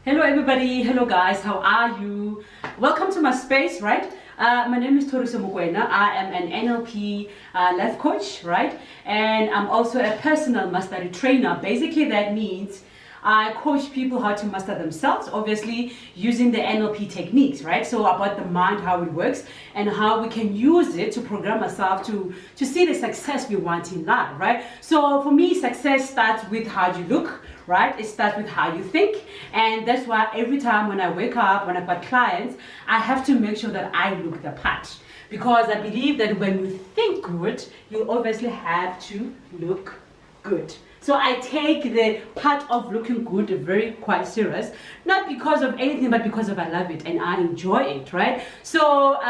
Hello everybody, hello guys, how are you? Welcome to my space, right? My name is Nthabi. I am an NLP life coach, right? And I'm also a personal mastery trainer. Basically that means I coach people how to master themselves, obviously using the NLP techniques, right? So about the mind, how it works, and how we can use it to program ourselves to see the success we want in life, right? So for me, success starts with how you look, right? It starts with how you think, and that's why every time when I wake up, when I've got clients, I have to make sure that I look the part, because I believe that when you think good, you obviously have to look good. So I take the part of looking good very quite serious, not because of anything, but because of I love it and I enjoy it, right? So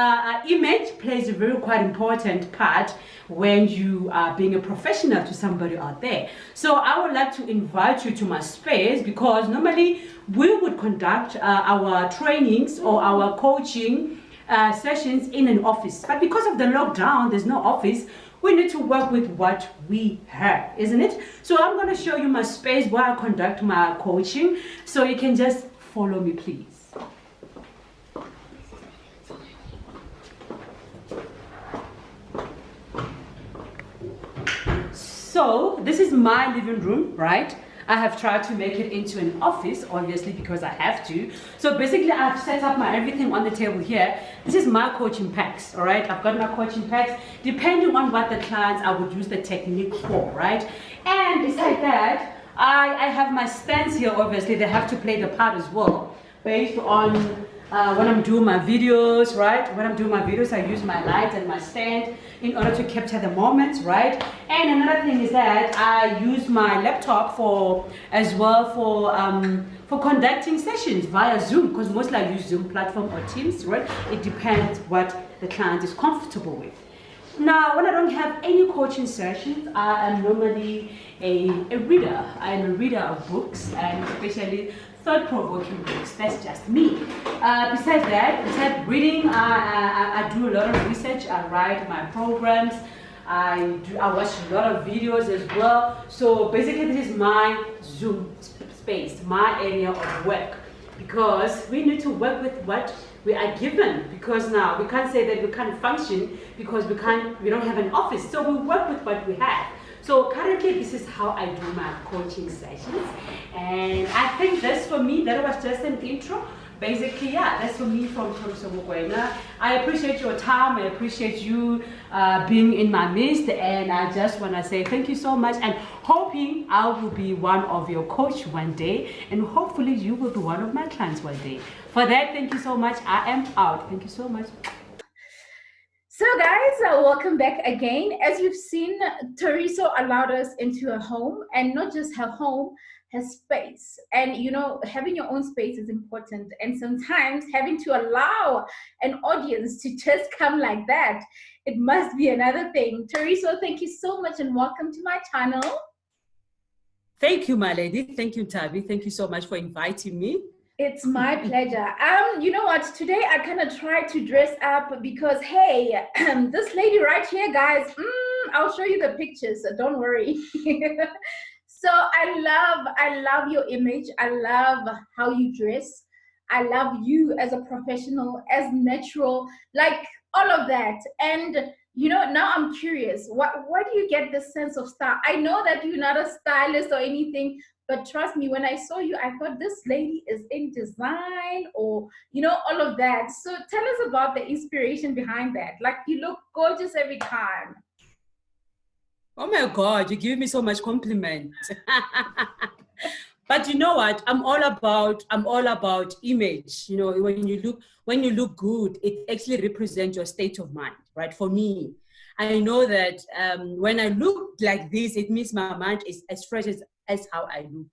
image plays a very quite important part when you are being a professional to somebody out there. So I would like to invite you to my space, because normally we would conduct our trainings or our coaching sessions in an office, but because of the lockdown, there's no office. We need to work with what we have, isn't it? So I'm going to show you my space where I conduct my coaching, so you can just follow me, please. So this is my living room, right? I have tried to make it into an office, obviously, because I have to. So basically, I've set up my everything on the table here. This is my coaching packs, all right? I've got my coaching packs. Depending on what the clients, I would use the technique for, right? And besides that, I have my stands here, obviously. They have to play the part as well, based on when I'm doing my videos, right? When I'm doing my videos, I use my light and my stand in order to capture the moments, right? And another thing is that I use my laptop as well for conducting sessions via Zoom, because mostly I use Zoom platform or Teams, right? It depends what the client is comfortable with. Now, when I don't have any coaching sessions, I am normally a reader. I am a reader of books, and especially thought-provoking books. That's just me. Besides reading, I do a lot of research. I write my programs. I watch a lot of videos as well. So basically, this is my Zoom space, my area of work, because we need to work with what we are given, because now we can't say that we can't function because we don't have an office. So we work with what we have. So currently, this is how I do my coaching sessions, and I think that's for me. That was just an intro. Basically, yeah, that's for me from Nthabi. I appreciate your time. I appreciate you being in my midst, and I just want to say thank you so much, and hoping I will be one of your coach one day, and hopefully you will be one of my clients one day. For that, thank you so much. I am out. Thank you so much. So guys, welcome back again. As you've seen, Teresa allowed us into her home, and not just her home, her space. And you know, having your own space is important, and sometimes having to allow an audience to just come like that, it must be another thing. Teresa, thank you so much and welcome to my channel. Thank you, my lady. Thank you, Nthabi. Thank you so much for inviting me. It's my pleasure. You know what? Today I kind of tried to dress up because, hey, this lady right here, guys, I'll show you the pictures, so don't worry. So I love your image. I love how you dress. I love you as a professional, as natural, like all of that. And you know, now I'm curious, where do you get this sense of style? I know that you're not a stylist or anything, but trust me, when I saw you, I thought this lady is in design, or, you know, all of that. So tell us about the inspiration behind that. Like, you look gorgeous every time. Oh my God, you give me so much compliment. But you know what? I'm all about image. You know, when you look good, it actually represents your state of mind, right? For me, I know that when I look like this, it means my mind is as fresh as how I look.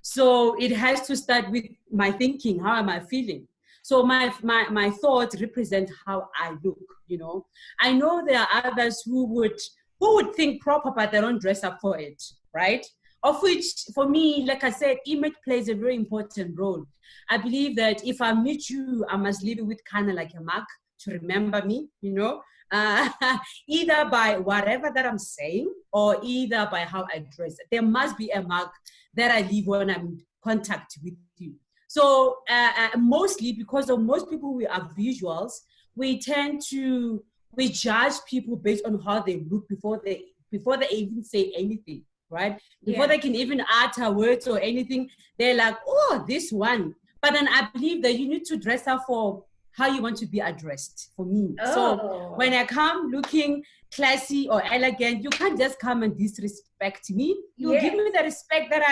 So it has to start with my thinking. How am I feeling? So my thoughts represent how I look. You know, I know there are others who would think proper, but they don't dress up for it, right? Of which, for me, like I said, image plays a very important role. I believe that if I meet you, I must leave you with kind of like a mark to remember me, you know, either by whatever that I'm saying or either by how I dress. There must be a mark that I leave when I'm in contact with you. So mostly because of most people we are visuals, we judge people based on how they look before they even say anything, right? Before they can even utter words or anything, they're like, oh, this one. But then I believe that you need to dress up for how you want to be addressed, for me. So when I come looking classy or elegant, you can't just come and disrespect me. You give me the respect that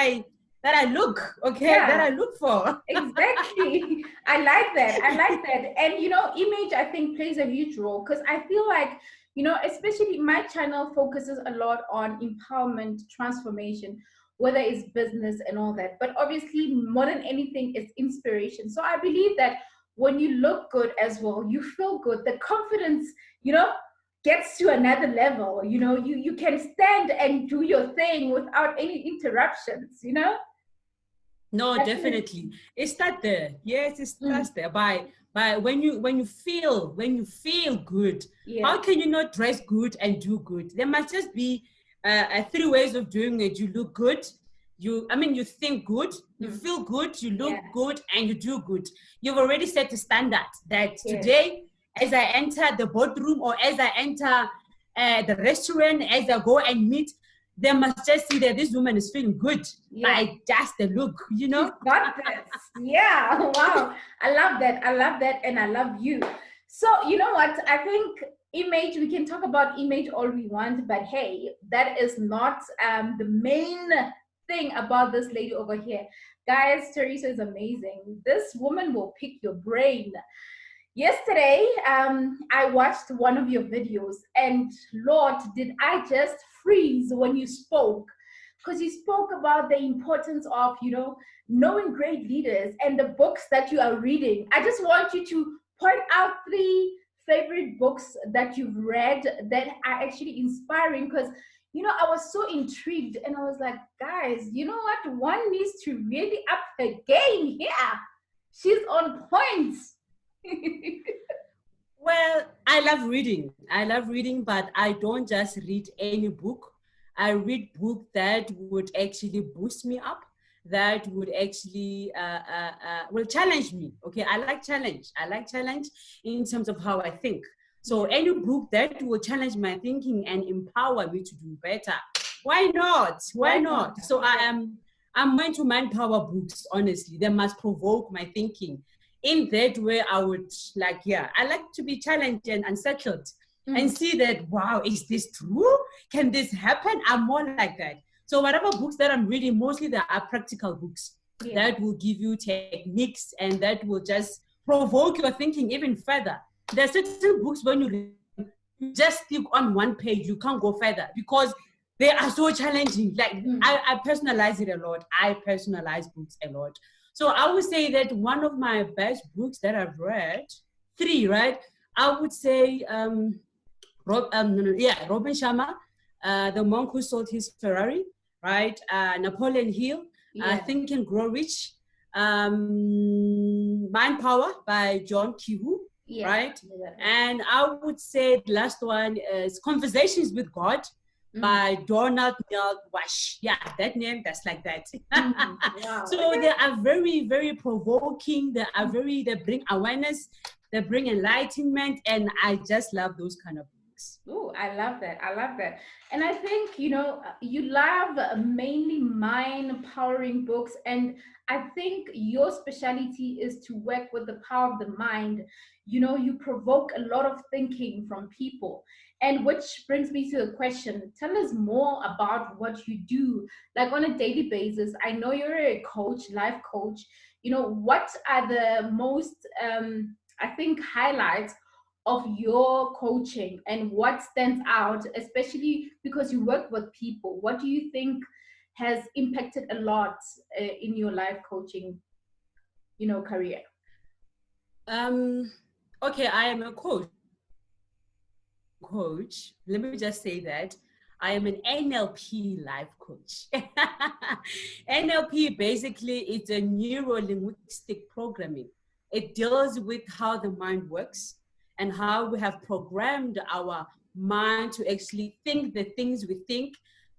I look, okay, that I look for. Exactly. I like that. I like that. And, you know, image, I think, plays a huge role, because I feel like, you know, especially my channel focuses a lot on empowerment, transformation, whether it's business and all that. But obviously, more than anything, it's inspiration. So I believe that when you look good as well, you feel good, the confidence, you know, gets to another level. You know, you can stand and do your thing without any interruptions, you know? No, definitely. It starts there. Yes, it starts there by when you feel good. How can you not dress good and do good? There must just be 3 ways of doing it. You look good, you think good, you feel good, you look good, and you do good. You've already set the standard that today, as I enter the boardroom or as I enter the restaurant, as I go and meet, they must just see that this woman is feeling good by just the look, you know? She's got this. Yeah, wow. I love that. I love that. And I love you. So, you know what? I think image, we can talk about image all we want, but hey, that is not the main thing about this lady over here. Guys, Teresa is amazing. This woman will pick your brain. Yesterday, I watched one of your videos, and Lord, did I just freeze when you spoke, because you spoke about the importance of, you know, knowing great leaders and the books that you are reading. I just want you to point out 3 favorite books that you've read that are actually inspiring, because, you know, I was so intrigued and I was like, guys, you know what? One needs to really up her game here. She's on point. Well, I love reading, but I don't just read any book. I read books that would actually boost me up, that would actually will challenge me. Okay, I like challenge in terms of how I think. So any book that will challenge my thinking and empower me to do better, why not? So I'm into manpower books, honestly. They must provoke my thinking. In that way, I would I like to be challenged and unsettled and see that, wow, is this true? Can this happen? I'm more like that. So whatever books that I'm reading, mostly they are practical books that will give you techniques and that will just provoke your thinking even further. There are certain books when you read, you just stick on one page, you can't go further because they are so challenging. I personalize it a lot. I personalize books a lot. So I would say that one of my best books that I've read, 3, right? I would say, Robin Sharma, The Monk Who Sold His Ferrari, right? Napoleon Hill, Think and Grow Rich, Mind Power by John Kihu, right? And I would say the last one is Conversations with God by Donald Neil Wash. Yeah, that name, that's like that. Wow. So they are very, very provoking. They bring awareness, they bring enlightenment, and I just love those kind of books. Oh, I love that. I love that. And I think, you know, you love mainly mind-powering books. And I think your specialty is to work with the power of the mind. You know, you provoke a lot of thinking from people. And which brings me to the question, tell us more about what you do, like on a daily basis. I know you're a coach, life coach. You know, what are the most, I think, highlights of your coaching and what stands out, especially because you work with people? What do you think has impacted a lot in your life coaching, you know, career? Okay, I am a coach. Let me just say that I am an NLP life coach. NLP basically is a neuro-linguistic programming. It deals with how the mind works and how we have programmed our mind to actually think the things we think,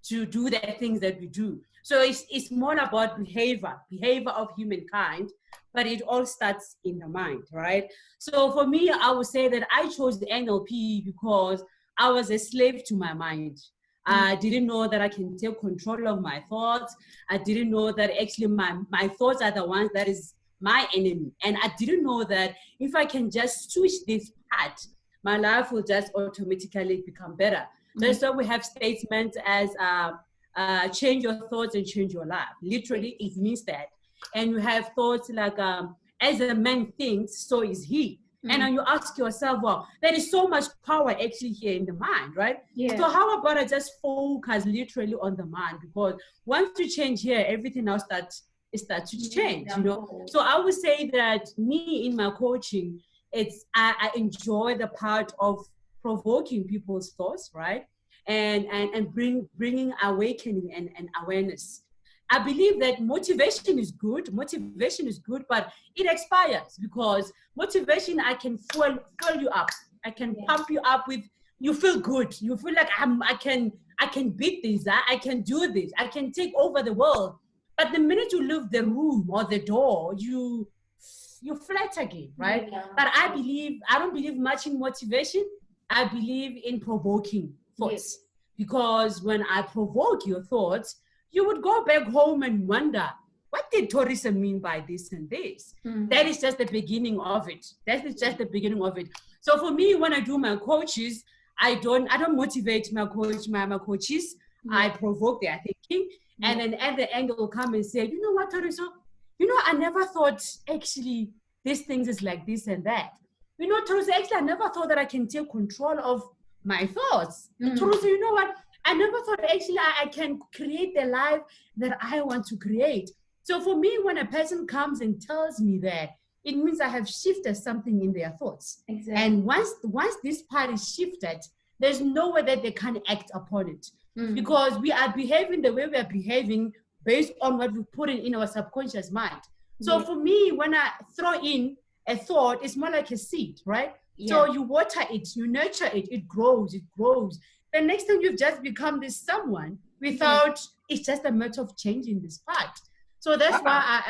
to do the things that we do. So it's more about behavior of humankind, but it all starts in the mind, right? So for me, I would say that I chose the NLP because I was a slave to my mind. I didn't know that I can take control of my thoughts. I didn't know that actually my thoughts are the ones that is my enemy. And I didn't know that if I can just switch this part, my life will just automatically become better. That's why we have statements as change your thoughts and change your life. Literally, it means that. And you have thoughts like, as a man thinks, so is he. And then you ask yourself, well, there is so much power actually here in the mind, right? Yeah. So how about I just focus literally on the mind? Because once you change here, everything else starts to change, you know? So I would say that me in my coaching, I enjoy the part of provoking people's thoughts, right? And bringing awakening and awareness. I believe that motivation is good, but it expires, because motivation, I can fuel you up. I can pump you up with, you feel good. You feel like I can beat this. I can do this. I can take over the world. But the minute you leave the room or the door, you're flat again, right? Yeah. But I don't believe much in motivation. I believe in provoking thoughts. Because when I provoke your thoughts, you would go back home and wonder, what did Teresa mean by this and this? That is just the beginning of it. That is just the beginning of it. So for me, when I do my coaches, I don't motivate my coaches. I provoke their thinking. And then at the end, they'll come and say, you know what, Teresa? You know, I never thought actually these things is like this and that. You know, Teresa, actually, I never thought that I can take control of my thoughts. Teresa, you know what? I never thought actually I can create the life that I want to create. So for me, when a person comes and tells me that, it means I have shifted something in their thoughts. Exactly. And once this part is shifted, there's no way that they can act upon it. Because we are behaving the way we are behaving based on what we put in our subconscious mind. So for me, when I throw in a thought, it's more like a seed, right? So you water it, you nurture it, it grows. The next time you've just become this someone without, it's just a matter of changing this part. So that's why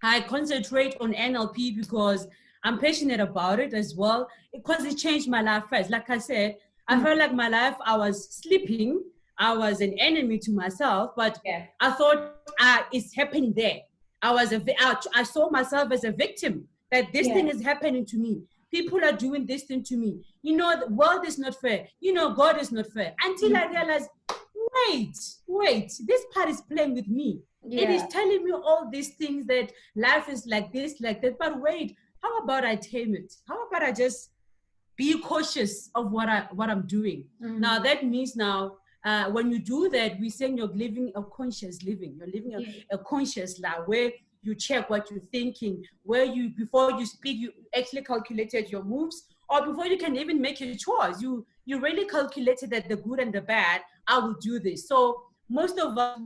I concentrate on NLP, because I'm passionate about it as well, because it changed my life first. Like I said, I felt like my life, I was sleeping, I was an enemy to myself, but I thought it's happening there. I saw myself as a victim, that this thing is happening to me. People are doing this thing to me. You know, the world is not fair. You know, God is not fair. Until I realized, wait, this part is playing with me. It is telling me all these things, that life is like this, like that. But wait, how about I tame it? How about I just be cautious of what I'm doing? Now, that means when you do that, we say you're living a conscious living. You're living a conscious life where you check what you're thinking, where before you speak, you actually calculated your moves, or before you can even make a choice, you really calculated that the good and the bad, I will do this. So most of us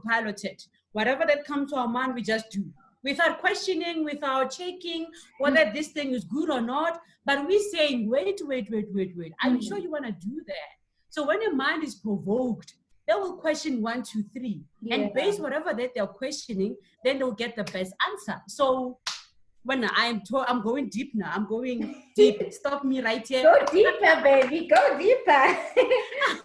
piloted. Whatever that comes to our mind, we just do. Without questioning, without checking whether this thing is good or not. But we're saying, wait. Are you sure you want to do that? So when your mind is provoked, they will question 1, 2, 3. And based whatever that they're questioning, then they'll get the best answer. So when I'm going deep now. I'm going deep. Stop me right here. Go deeper, baby. Go deeper.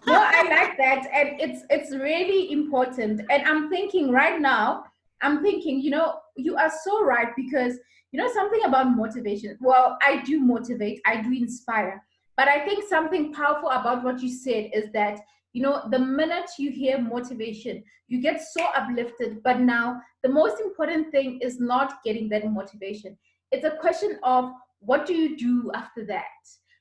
No, I like that. And it's really important. And I'm thinking right now, you know, you are so right, because, you know, something about motivation. Well, I do motivate. I do inspire. But I think something powerful about what you said is that, you know, the minute you hear motivation, you get so uplifted. But now the most important thing is not getting that motivation. It's a question of what do you do after that?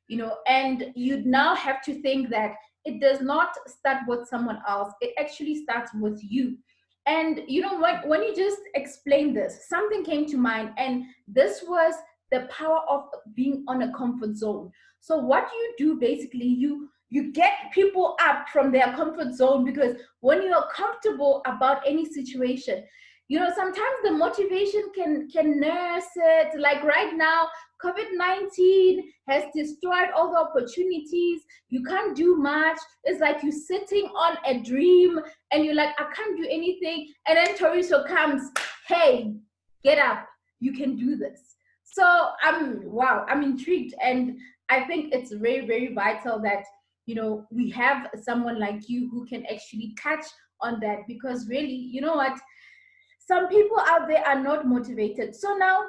You know, and you now have to think that it does not start with someone else. It actually starts with you. And you know what, when you just explained this, something came to mind, and this was the power of being on a comfort zone. So what you do basically, you get people up from their comfort zone, because when you are comfortable about any situation, You know, sometimes the motivation can nurse it. Like right now, COVID-19 has destroyed all the opportunities. You can't do much. It's like you're sitting on a dream and you're like, I can't do anything. And then Toriso comes, hey, get up. You can do this. So I'm intrigued. And I think it's very, very vital that, you know, we have someone like you who can actually touch on that, because really, you know what? Some people out there are not motivated. So now,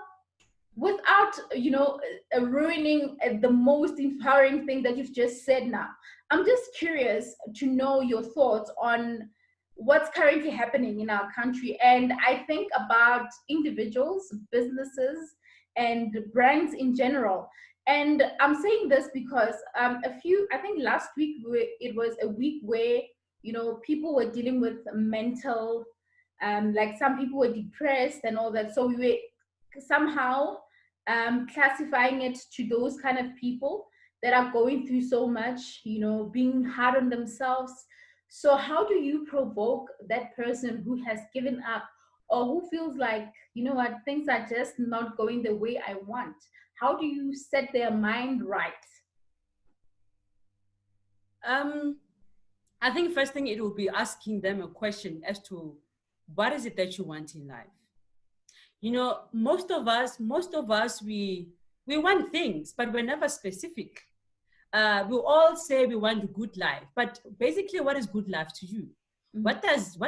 without, you know, ruining the most empowering thing that you've just said now, I'm just curious to know your thoughts on what's currently happening in our country. And I think about individuals, businesses, and brands in general. And I'm saying this because I think last week, it was a week where, you know, people were dealing with mental, like some people were depressed and all that. So we were somehow classifying it to those kind of people that are going through so much, you know, being hard on themselves. So how do you provoke that person who has given up, or who feels like, you know what, things are just not going the way I want? How do you set their mind right? I think first thing, it will be asking them a question as to what is it that you want in life. You know, most of us, we want things, but we're never specific. We all say we want a good life, but basically, what is good life to you? Mm. What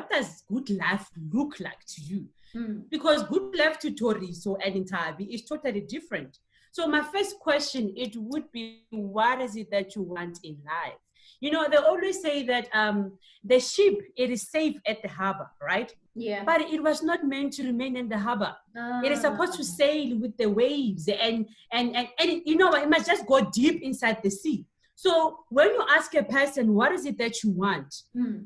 does good life look like to you? Mm. Because good life to Toriso and Nthabi is totally different. So my first question, it would be, what is it that you want in life? You know, they always say that the ship, it is safe at the harbor, right? Yeah. But it was not meant to remain in the harbor. It is supposed to sail with the waves, and you know, it must just go deep inside the sea. So when you ask a person, what is it that you want?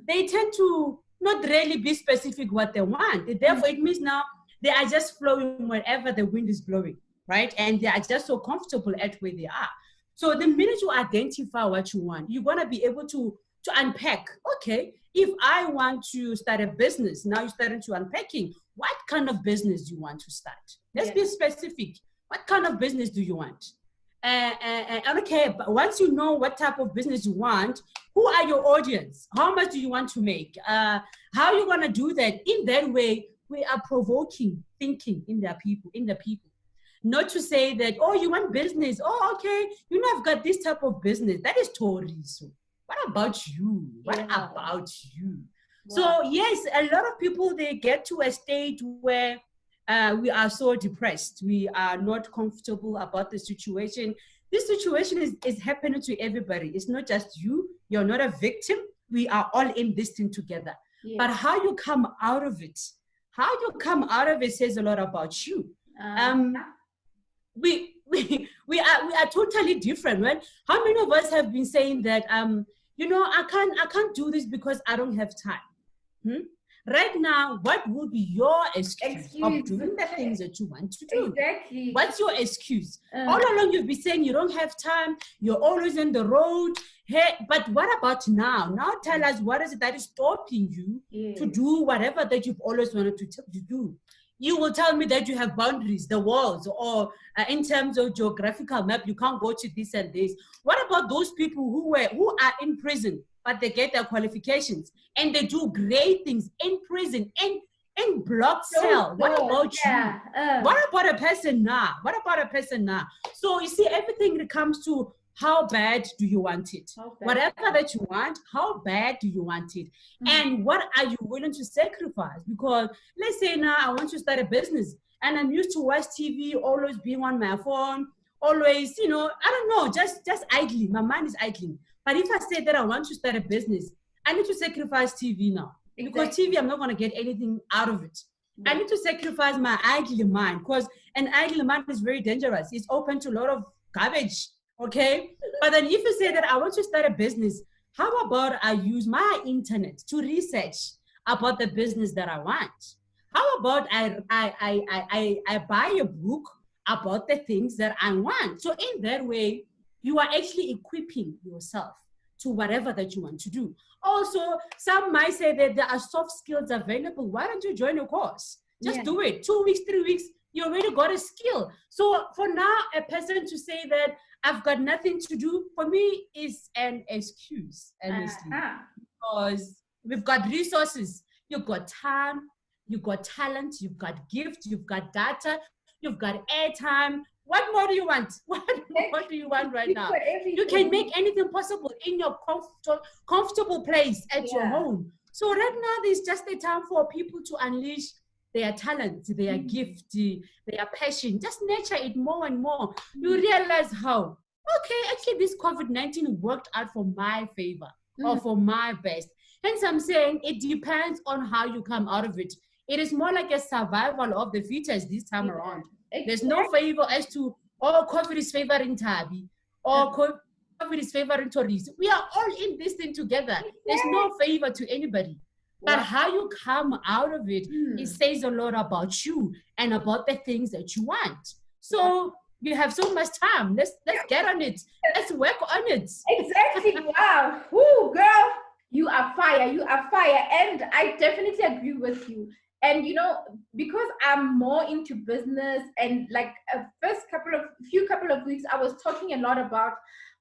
They tend to not really be specific what they want. Therefore, it means now they are just flowing wherever the wind is blowing, right? And they are just so comfortable at where they are. So the minute you identify what you want, you're gonna be able to unpack. Okay, if I want to start a business, now you're starting to unpacking. What kind of business do you want to start? Let's be specific. What kind of business do you want? Okay, but once you know what type of business you want, who are your audience? How much do you want to make? How are you gonna do that? In that way, we are provoking thinking in the people. Not to say that, oh, you want business. Oh, okay, you know, I've got this type of business. That is Toriso. What about you? What about you? Wow. So yes, a lot of people, they get to a state where we are so depressed. We are not comfortable about the situation. This situation is happening to everybody. It's not just you. You're not a victim. We are all in this thing together. Yeah. But how you come out of it, says a lot about you. We are totally different, right? How many of us have been saying that you know, I can't do this because I don't have time? Right now, what would be your excuse of doing the things that you want to do? Exactly. What's your excuse? All along you've been saying you don't have time, you're always on the road. Hey, but what about now? Now tell us, what is it that is stopping you to do whatever that you've always wanted to do? You will tell me that you have boundaries, the walls, or in terms of geographical map, you can't go to this and this. What about those people who are in prison, but they get their qualifications and they do great things in prison, in block cell? What about you? What about a person now? So you see, everything comes to, how bad do you want it? Whatever that you want, how bad do you want it? And what are you willing to sacrifice? Because let's say now I want to start a business and I'm used to watch TV, always being on my phone, always, you know, I don't know, just idling. My mind is idling. But if I say that I want to start a business, I need to sacrifice TV now. Because TV, I'm not going to get anything out of it. I need to sacrifice my idle mind, because an idle mind is very dangerous. It's open to a lot of garbage. Okay, but then if you say that I want to start a business, how about I use my internet to research about the business that I want? How about I buy a book about the things that I want? So in that way, you are actually equipping yourself to whatever that you want to do. Also, some might say that there are soft skills available. Why don't you join a course? Just do it. 2 weeks, 3 weeks, you already got a skill. So for now, a person to say that I've got nothing to do, for me, is an excuse, honestly. Because we've got resources. You've got time, you've got talent, you've got gift, you've got data, you've got airtime. What more do you want? What more do you want right now? You can make anything possible in your comfortable place at your home. So right now, there's just a time for people to unleash their talent, their gift, their passion. Just nurture it more and more. You realize how, okay, actually this COVID-19 worked out for my favor or for my best. Hence I'm saying it depends on how you come out of it. It is more like a survival of the fittest this time around. Exactly. There's no favor as to, oh, COVID is favoring Nthabi, or COVID is favoring Toris. We are all in this thing together. There's no favor to anybody. But how you come out of it, it says a lot about you and about the things that you want. So you have so much time. Let's get on it. Let's work on it. Exactly. Wow. Woo, girl. You are fire. You are fire. And I definitely agree with you. And you know, because I'm more into business, and like few couple of weeks, I was talking a lot about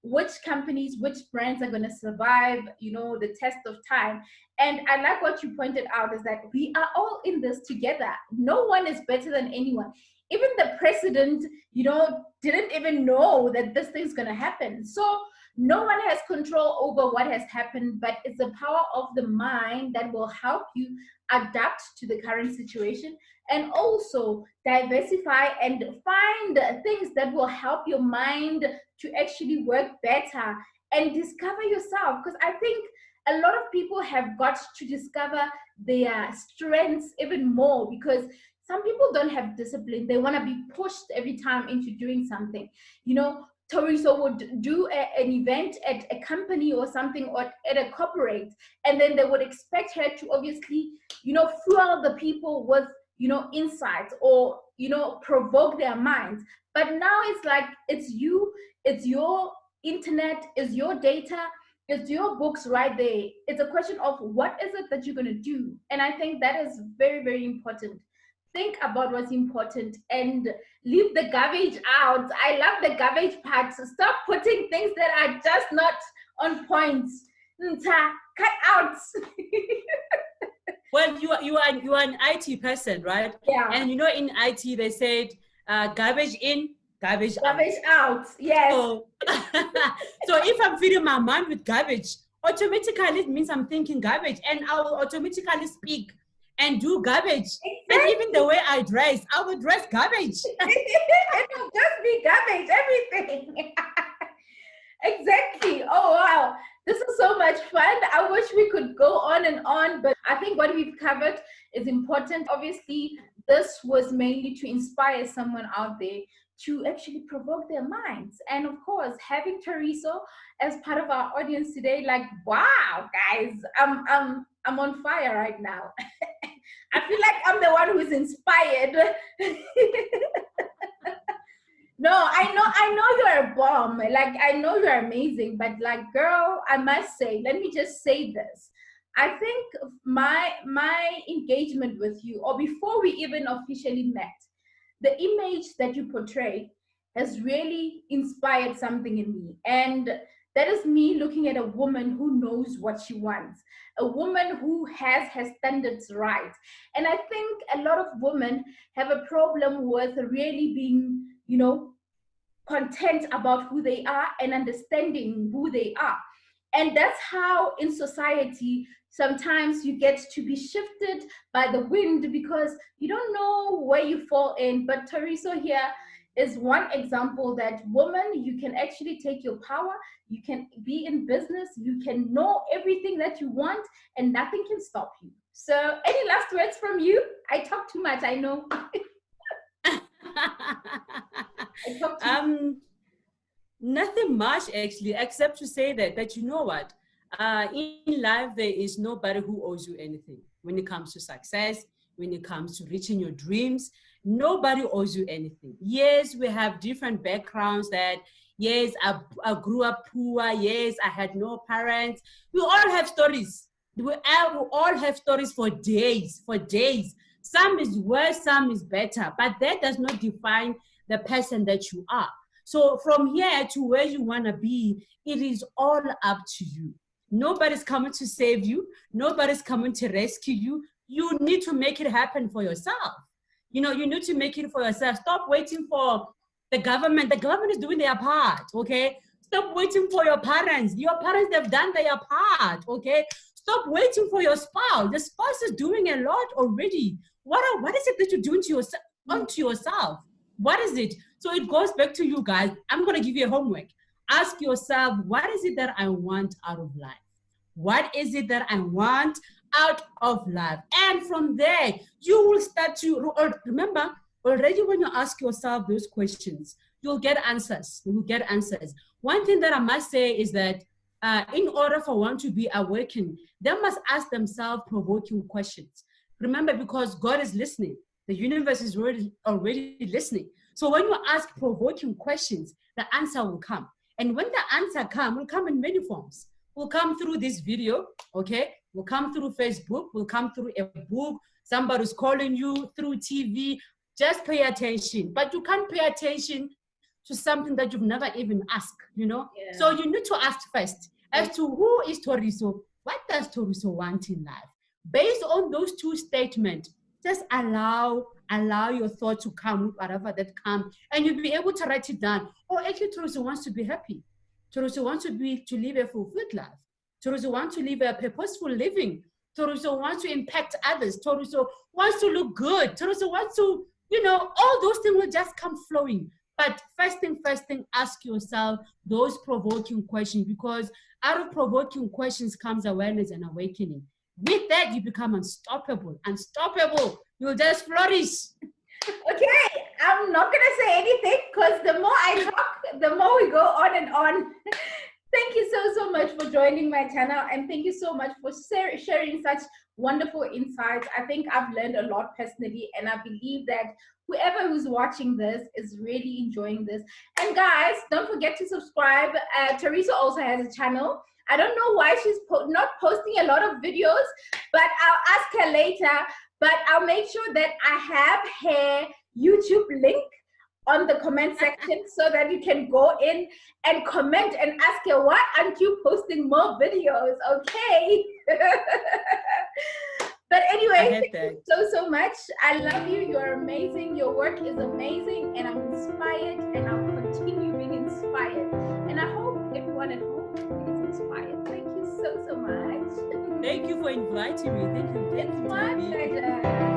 which companies, which brands are going to survive, you know, the test of time. And I like what you pointed out, is that we are all in this together. No one is better than anyone. Even the president, you know, didn't even know that this thing's going to happen. So no one has control over what has happened, but it's the power of the mind that will help you adapt to the current situation, and also diversify and find things that will help your mind to actually work better and discover yourself. Because I think a lot of people have got to discover their strengths even more, because some people don't have discipline. They want to be pushed every time into doing something. You know, Teresa would do an event at a company or something, or at a corporate, and then they would expect her to obviously, you know, fuel the people with, you know, insights, or, you know, provoke their minds. But now it's like, it's you, it's your internet, it's your data, it's your books right there. It's a question of what is it that you're going to do. And I think that is very, very important. Think about what's important and leave the garbage out. I love the garbage part. So stop putting things that are just not on point. Cut out. Well, you are an IT person, right? Yeah. And you know, in IT they said garbage in, garbage out. Yes. So, so if I'm feeding my mind with garbage, automatically it means I'm thinking garbage, and I will automatically speak and do garbage. Exactly. And even the way I dress, I will dress garbage. It will just be garbage, everything. Exactly. Oh, wow. This is so much fun. I wish we could go on and on, but I think what we've covered is important. Obviously, this was mainly to inspire someone out there to actually provoke their minds. And of course, having Teresa as part of our audience today, like, wow, guys, I'm on fire right now. I feel like I'm the one who's inspired. No, I know you're a bomb. Like, I know you're amazing, but like, girl, I must say, let me just say this. I think my engagement with you, or before we even officially met, the image that you portray has really inspired something in me. And that is me looking at a woman who knows what she wants, a woman who has her standards right. And I think a lot of women have a problem with really being, you know, content about who they are and understanding who they are. And that's how in society, sometimes you get to be shifted by the wind because you don't know where you fall in. But Teresa here is one example that, woman, you can actually take your power, you can be in business, you can know everything that you want, and nothing can stop you. So any last words from you? I talk too much, I know. I talk too much. Nothing much actually, except to say that you know what, in life there is nobody who owes you anything. When it comes to success, when it comes to reaching your dreams, nobody owes you anything. Yes, we have different backgrounds. That yes, I grew up poor. Yes, I had no parents. We all have stories. We all have stories for days. Some is worse, some is better, but that does not define the person that you are. So from here to where you want to be, it is all up to you. Nobody's coming to save you. Nobody's coming to rescue you. You need to make it happen for yourself. You know, you need to make it for yourself. Stop waiting for the government. The government is doing their part, okay? Stop waiting for your parents. Your parents, they've done their part, okay? Stop waiting for your spouse. The spouse is doing a lot already. What is it that you're doing to yourself, onto yourself? What is it? So it goes back to you guys. I'm going to give you a homework. Ask yourself, what is it that I want out of life? What is it that I want out of life? And from there, you will start to, remember, already when you ask yourself those questions, you'll get answers. You will get answers. One thing that I must say is that in order for one to be awakened, they must ask themselves provoking questions. Remember, because God is listening. The universe is already listening. So when you ask provoking questions, the answer will come. And when the answer will come in many forms. Will come through this video, okay? Will come through Facebook, will come through a book, somebody's calling you through TV. Just pay attention. But you can't pay attention to something that you've never even asked, you know? Yeah. So you need to ask first as to who is Toriso? What does Toriso want in life? Based on those two statements, just allow your thought to come, whatever that comes, and you'll be able to write it down. Or actually, Toriso wants to be happy. Toriso wants to live a fulfilled life. Toriso wants to live a purposeful living. Toriso wants to impact others. Toriso wants to look good. Toriso wants to, you know, all those things will just come flowing. But first thing, ask yourself those provoking questions, because out of provoking questions comes awareness and awakening. With that, you become unstoppable. Unstoppable. You'll just flourish. Okay, I'm not going to say anything because the more I talk, the more we go on and on. Thank you so much for joining my channel, and thank you so much for sharing such wonderful insights. I think I've learned a lot personally, and I believe that whoever who's watching this is really enjoying this. And guys, don't forget to subscribe. Teresa also has a channel. I don't know why she's not posting a lot of videos, but I'll ask her later. But I'll make sure that I have her YouTube link on the comment section so that you can go in and comment and ask her, why aren't you posting more videos? Okay. But anyway, thank you so much. I love you. You're amazing. Your work is amazing, and I'm inspired, and I'll continue being inspired. And I hope everyone at home is inspired. Thank you so much. Thank you for inviting me. Thank you. It's my pleasure.